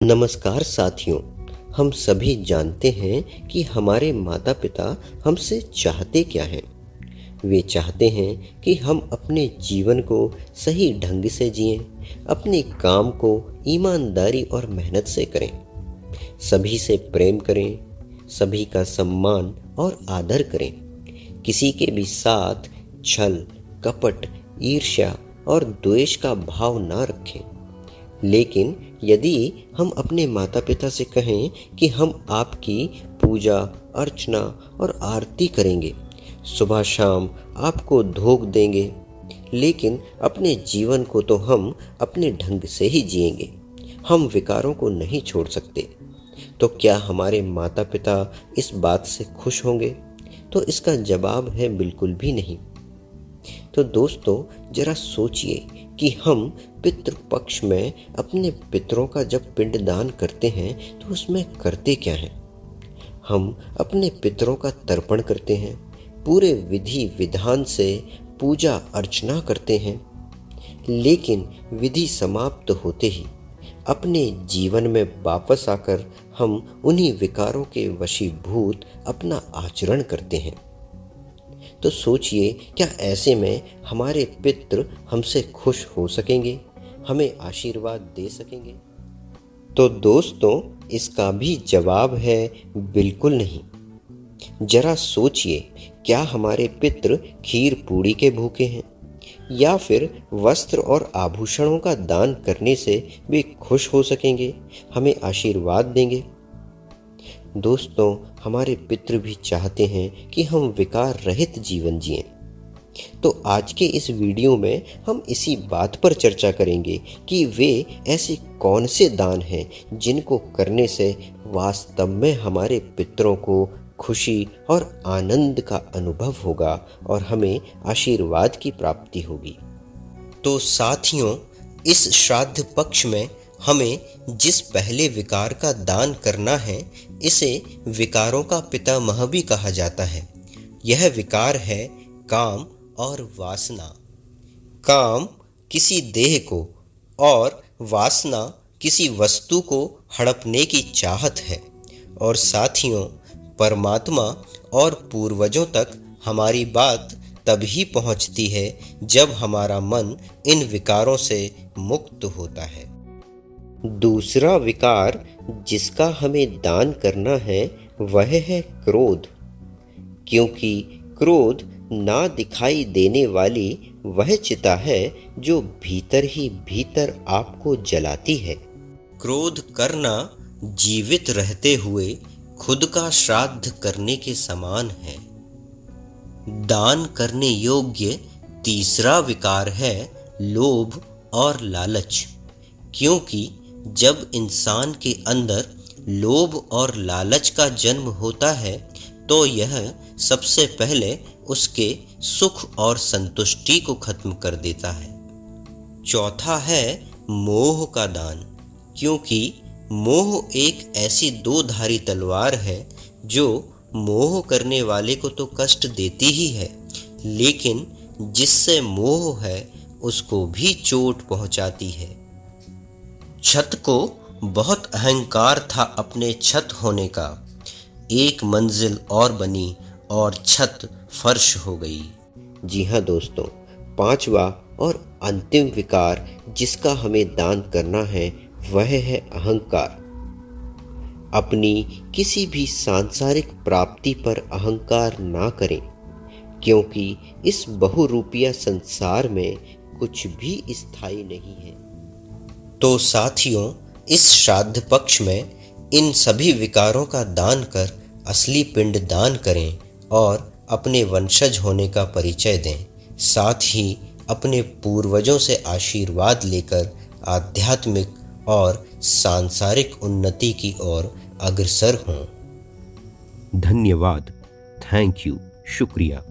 नमस्कार साथियों। हम सभी जानते हैं कि हमारे माता पिता हमसे चाहते क्या हैं। वे चाहते हैं कि हम अपने जीवन को सही ढंग से जिएं, अपने काम को ईमानदारी और मेहनत से करें, सभी से प्रेम करें, सभी का सम्मान और आदर करें, किसी के भी साथ छल, कपट, ईर्ष्या और द्वेष का भाव ना रखें। लेकिन यदि हम अपने माता पिता से कहें कि हम आपकी पूजा अर्चना और आरती करेंगे, सुबह शाम आपको धोख देंगे, लेकिन अपने जीवन को तो हम अपने ढंग से ही जिएंगे, हम विकारों को नहीं छोड़ सकते, तो क्या हमारे माता पिता इस बात से खुश होंगे? तो इसका जवाब है बिल्कुल भी नहीं। तो दोस्तों, जरा सोचिए कि हम पितृपक्ष में अपने पितरों का जब पिंडदान करते हैं तो उसमें करते क्या हैं। हम अपने पितरों का तर्पण करते हैं, पूरे विधि विधान से पूजा अर्चना करते हैं, लेकिन विधि समाप्त होते ही अपने जीवन में वापस आकर हम उन्हीं विकारों के वशीभूत अपना आचरण करते हैं। तो सोचिए, क्या ऐसे में हमारे पितृ हमसे खुश हो सकेंगे, हमें आशीर्वाद दे सकेंगे? तो दोस्तों, इसका भी जवाब है बिल्कुल नहीं। जरा सोचिए, क्या हमारे पितृ खीर पूड़ी के भूखे हैं, या फिर वस्त्र और आभूषणों का दान करने से वे खुश हो सकेंगे, हमें आशीर्वाद देंगे? दोस्तों, हमारे पितृ भी चाहते हैं कि हम विकार रहित जीवन जिएं। तो आज के इस वीडियो में हम इसी बात पर चर्चा करेंगे कि वे ऐसे कौन से दान हैं जिनको करने से वास्तव में हमारे पितरों को खुशी और आनंद का अनुभव होगा और हमें आशीर्वाद की प्राप्ति होगी। तो साथियों, इस श्राद्ध पक्ष में हमें जिस पहले विकार का दान करना है, इसे विकारों का पितामह भी कहा जाता है। यह विकार है काम और वासना। काम किसी देह को और वासना किसी वस्तु को हड़पने की चाहत है। और साथियों, परमात्मा और पूर्वजों तक हमारी बात तभी पहुंचती है जब हमारा मन इन विकारों से मुक्त होता है। दूसरा विकार जिसका हमें दान करना है वह है क्रोध, क्योंकि क्रोध ना दिखाई देने वाली वह चिता है जो भीतर ही भीतर आपको जलाती है। क्रोध करना जीवित रहते हुए खुद का श्राद्ध करने के समान है। दान करने योग्य तीसरा विकार है लोभ और लालच, क्योंकि जब इंसान के अंदर लोभ और लालच का जन्म होता है तो यह सबसे पहले उसके सुख और संतुष्टि को खत्म कर देता है। चौथा है मोह का दान, क्योंकि मोह एक ऐसी दो धारी तलवार है जो मोह करने वाले को तो कष्ट देती ही है, लेकिन जिससे मोह है उसको भी चोट पहुंचाती है। छत को बहुत अहंकार था अपने छत होने का, एक मंजिल और बनी और छत फर्श हो गई। जी हाँ दोस्तों, पांचवा और अंतिम विकार जिसका हमें दान करना है वह है अहंकार। अपनी किसी भी सांसारिक प्राप्ति पर अहंकार ना करें, क्योंकि इस बहुरूपिया संसार में कुछ भी स्थायी नहीं है। तो साथियों, इस श्राद्ध पक्ष में इन सभी विकारों का दान कर असली पिंड दान करें और अपने वंशज होने का परिचय दें। साथ ही अपने पूर्वजों से आशीर्वाद लेकर आध्यात्मिक और सांसारिक उन्नति की ओर अग्रसर हों। धन्यवाद। Thank you. शुक्रिया।